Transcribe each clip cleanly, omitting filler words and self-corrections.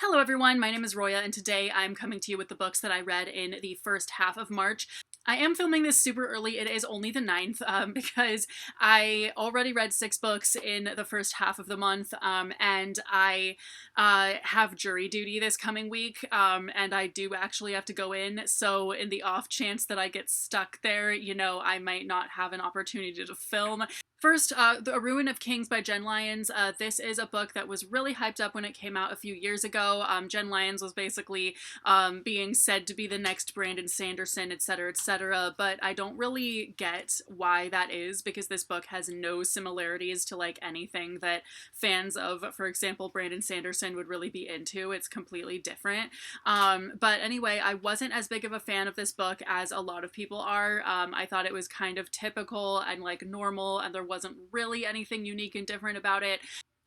Hello everyone, my name is Roya and today I'm coming to you with the books that I read in the first half of March. I am filming this super early. It is only the 9th because I already read 6 books in the first half of the month, and I have jury duty this coming week, and I do actually have to go in, so in the off chance that I get stuck there, I might not have an opportunity to film. First, A Ruin of Kings by Jen Lyons. This is a book that was really hyped up when it came out a few years ago. Jen Lyons was basically being said to be the next Brandon Sanderson, etc., etc., but I don't really get why that is, because this book has no similarities to like anything that fans of, for example, Brandon Sanderson would really be into. It's completely different. But anyway, I wasn't as big of a fan of this book as a lot of people are. I thought it was kind of typical and like normal, and there wasn't really anything unique and different about it.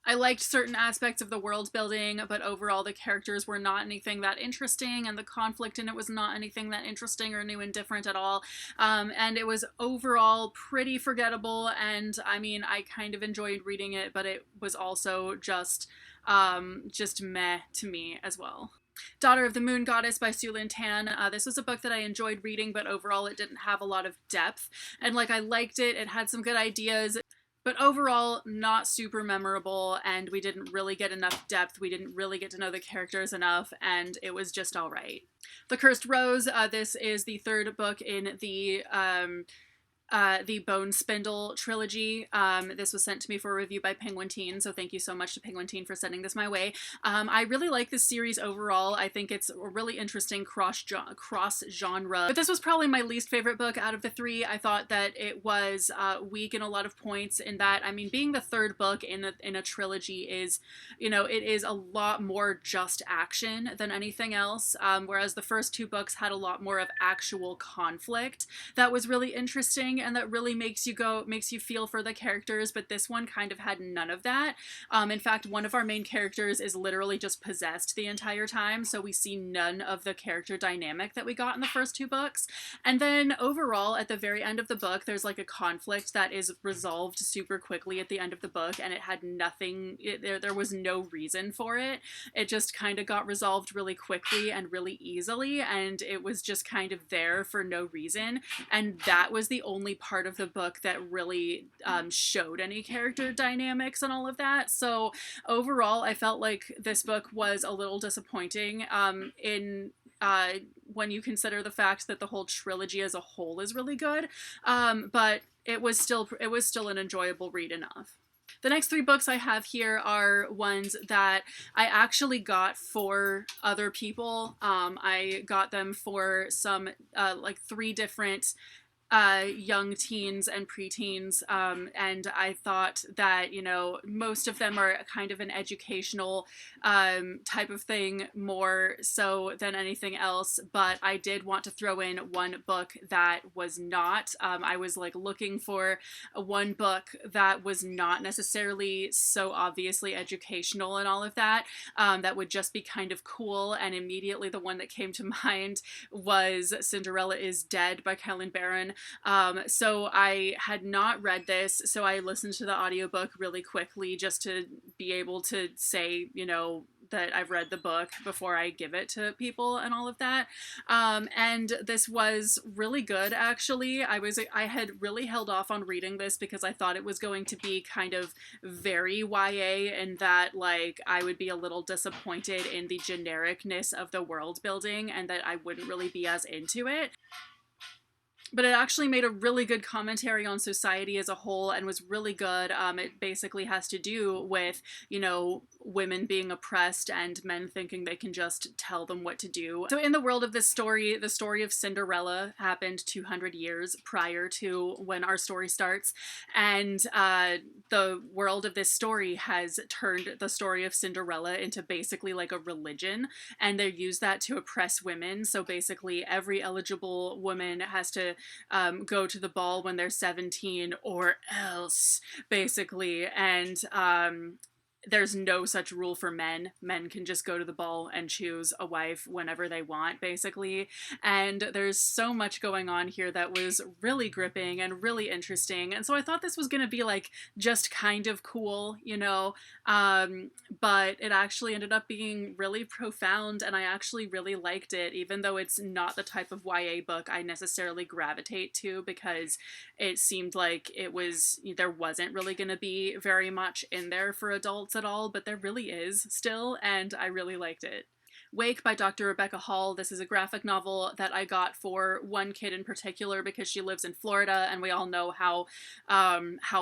I liked certain aspects of the world building, but overall the characters were not anything that interesting, and the conflict in it was not anything that interesting or new and different at all. And it was overall pretty forgettable, and I mean, I kind of enjoyed reading it, but it was also just meh to me as well. Daughter of the Moon Goddess by Sue Lin Tan. This was a book that I enjoyed reading, but overall it didn't have a lot of depth. And like, I liked it, it had some good ideas, but overall not super memorable, and we didn't really get enough depth. We didn't really get to know the characters enough, and it was just all right. The Cursed Rose. This is the third book in the Bone Spindle trilogy. This was sent to me for a review by Penguin Teen, so thank you so much to Penguin Teen for sending this my way. I really like this series overall. I think it's a really interesting cross-genre, but this was probably my least favorite book out of the 3. I thought that it was weak in a lot of points, in that, I mean, being the third book in a trilogy is, it is a lot more just action than anything else, whereas the first 2 books had a lot more of actual conflict that was really interesting and that really makes you feel for the characters, but this one kind of had none of that. In fact, one of our main characters is literally just possessed the entire time, so we see none of the character dynamic that we got in the first 2 books. And then overall, at the very end of the book, there's like a conflict that is resolved super quickly at the end of the book, and it had nothing, there was no reason for it. It just kind of got resolved really quickly and really easily, and it was just kind of there for no reason, and that was the only part of the book that really showed any character dynamics and all of that. So overall, I felt like this book was a little disappointing when you consider the fact that the whole trilogy as a whole is really good, but it was still an enjoyable read enough. The next 3 books I have here are ones that I actually got for other people. I got them for some like 3 different young teens and preteens, and I thought that, most of them are kind of an educational type of thing more so than anything else, but I did want to throw in one book that was not. I was like looking for one book that was not necessarily so obviously educational and all of that, that would just be kind of cool, and immediately the one that came to mind was Cinderella is Dead by Kellen Barron. So I had not read this, so I listened to the audiobook really quickly just to be able to say, that I've read the book before I give it to people and all of that. And this was really good, actually. I had really held off on reading this because I thought it was going to be kind of very YA, and that like I would be a little disappointed in the genericness of the world building and that I wouldn't really be as into it. But it actually made a really good commentary on society as a whole and was really good. It basically has to do with, women being oppressed and men thinking they can just tell them what to do. So in the world of this story, the story of Cinderella happened 200 years prior to when our story starts, and the world of this story has turned the story of Cinderella into basically like a religion, and they use that to oppress women. So basically every eligible woman has to go to the ball when they're 17 or else, basically, and there's no such rule for men. Men can just go to the ball and choose a wife whenever they want, basically. And there's so much going on here that was really gripping and really interesting. And so I thought this was going to be like just kind of cool, you know, but it actually ended up being really profound, and I actually really liked it, even though it's not the type of YA book I necessarily gravitate to, because it seemed like there wasn't really going to be very much in there for adults at all, but there really is still, and I really liked it. Wake by Dr. Rebecca Hall. This is a graphic novel that I got for one kid in particular because she lives in Florida, and we all know how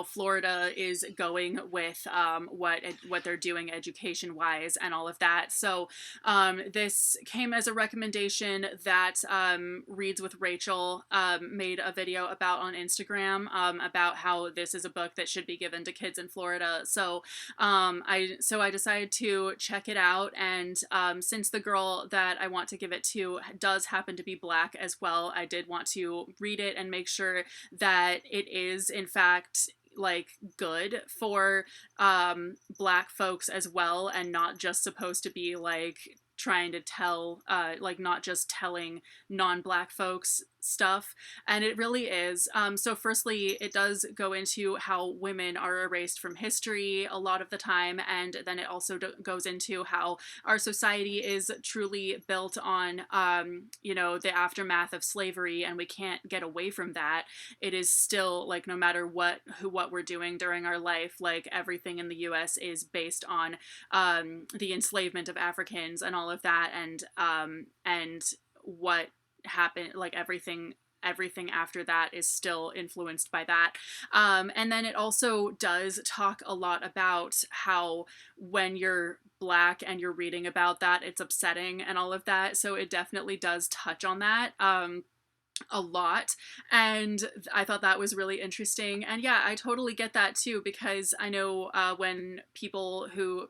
Florida is going with what they're doing education wise and all of that. So this came as a recommendation that Reads with Rachel made a video about on Instagram about how this is a book that should be given to kids in Florida. So I decided to check it out, and since the girl that I want to give it to does happen to be Black as well, I did want to read it and make sure that it is in fact like good for Black folks as well, and not just supposed to be like trying to tell like not just telling non-Black folks stuff, and it really is. So firstly, it does go into how women are erased from history a lot of the time, and then it also goes into how our society is truly built on you know, the aftermath of slavery, and we can't get away from that. It is still like, no matter what we're doing during our life, like everything in the US is based on the enslavement of Africans and all of that, and what happened, like everything after that is still influenced by that. And then it also does talk a lot about how when you're Black and you're reading about that, it's upsetting and all of that. So it definitely does touch on that a lot, and I thought that was really interesting. And yeah, I totally get that too, because I know when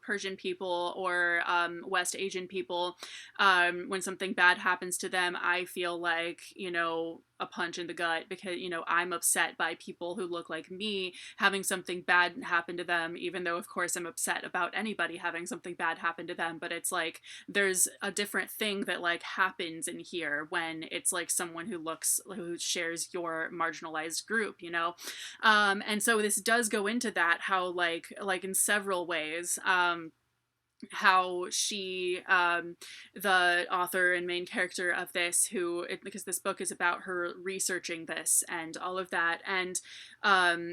Persian people or West Asian people, when something bad happens to them, I feel like, you know, a punch in the gut, because, you know, I'm upset by people who look like me having something bad happen to them, even though of course I'm upset about anybody having something bad happen to them. But it's like there's a different thing that like happens in here when it's like someone who shares your marginalized group, you know. And so this does go into that, how like in several ways, how she, the author and main character of this, because this book is about her researching this and all of that, and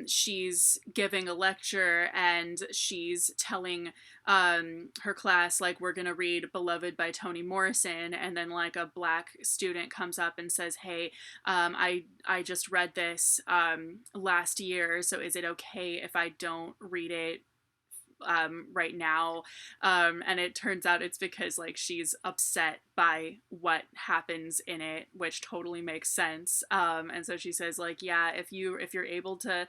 she's giving a lecture and she's telling her class, like, we're gonna read Beloved by Toni Morrison, and then like a Black student comes up and says, hey, I just read this last year, so is it okay if I don't read it right now? And it turns out it's because like she's upset by what happens in it, which totally makes sense. And so she says like, yeah, if you're able to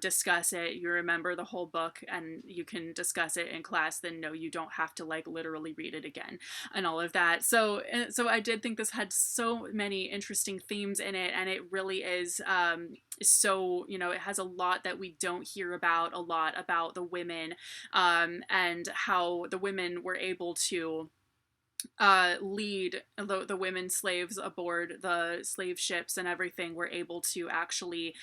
discuss it, you remember the whole book and you can discuss it in class, then no, you don't have to like literally read it again and all of that. So I did think this had so many interesting themes in it, and it really is so, you know, it has a lot that we don't hear about, a lot about the women, and how the women were able to lead the women slaves aboard the slave ships and everything, were able to actually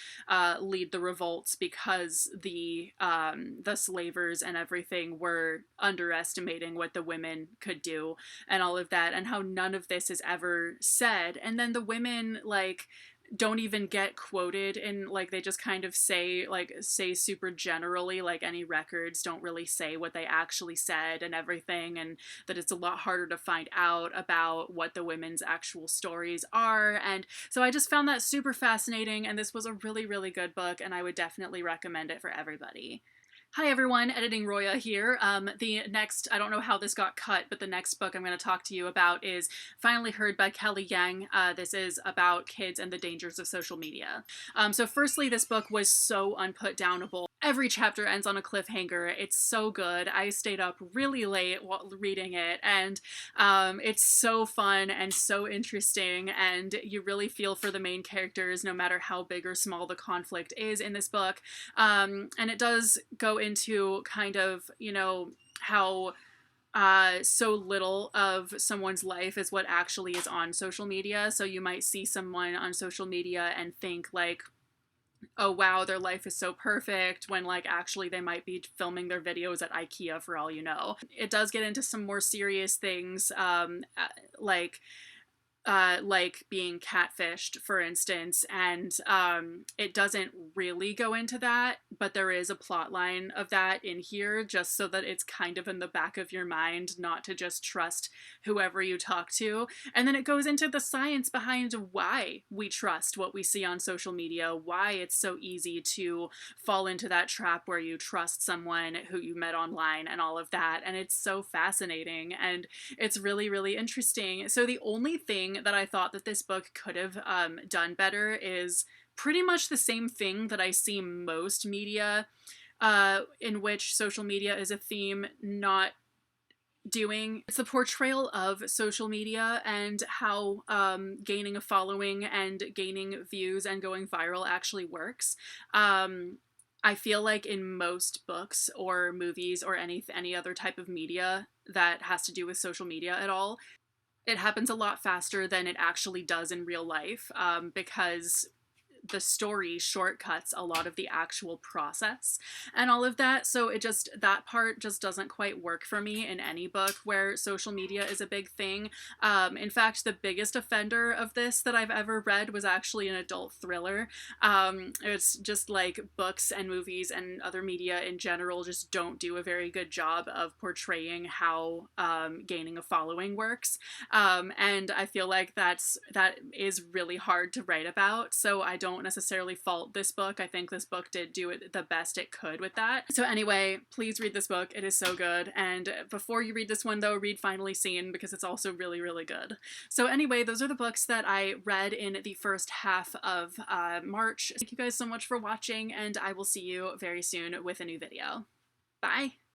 lead the revolts, because the slavers and everything were underestimating what the women could do and all of that, and how none of this is ever said. And then the women like don't even get quoted in, like, they just kind of say super generally, like any records don't really say what they actually said and everything, and that it's a lot harder to find out about what the women's actual stories are. And so I just found that super fascinating, and this was a really, really good book, and I would definitely recommend it for everybody. Hi everyone, Editing Roya here. The next, I don't know how this got cut, but the next book I'm going to talk to you about is Finally Heard by Kelly Yang. This is about kids and the dangers of social media. So firstly, this book was so unputdownable. Every chapter ends on a cliffhanger. It's so good. I stayed up really late while reading it, and it's so fun and so interesting, and you really feel for the main characters no matter how big or small the conflict is in this book. And it does go into kind of, you know, how so little of someone's life is what actually is on social media. So you might see someone on social media and think like, oh wow, their life is so perfect, when like actually they might be filming their videos at IKEA for all you know. It does get into some more serious things, like like being catfished, for instance, and it doesn't really go into that, but there is a plot line of that in here just so that it's kind of in the back of your mind not to just trust whoever you talk to. And then it goes into the science behind why we trust what we see on social media, why it's so easy to fall into that trap where you trust someone who you met online and all of that. And it's so fascinating and it's really, really interesting. So the only thing that I thought that this book could have done better is pretty much the same thing that I see most media in which social media is a theme not doing. It's the portrayal of social media and how gaining a following and gaining views and going viral actually works. I feel like in most books or movies or any other type of media that has to do with social media at all, it happens a lot faster than it actually does in real life, because the story shortcuts a lot of the actual process and all of that. So that part just doesn't quite work for me in any book where social media is a big thing. In fact, the biggest offender of this that I've ever read was actually an adult thriller. It's just like books and movies and other media in general just don't do a very good job of portraying how gaining a following works. And I feel like that is really hard to write about. So I don't necessarily fault this book. I think this book did do it the best it could with that. So anyway, please read this book. It is so good. And before you read this one though, read Finally Seen, because it's also really, really good. So anyway, those are the books that I read in the first half of March. Thank you guys so much for watching, and I will see you very soon with a new video. Bye!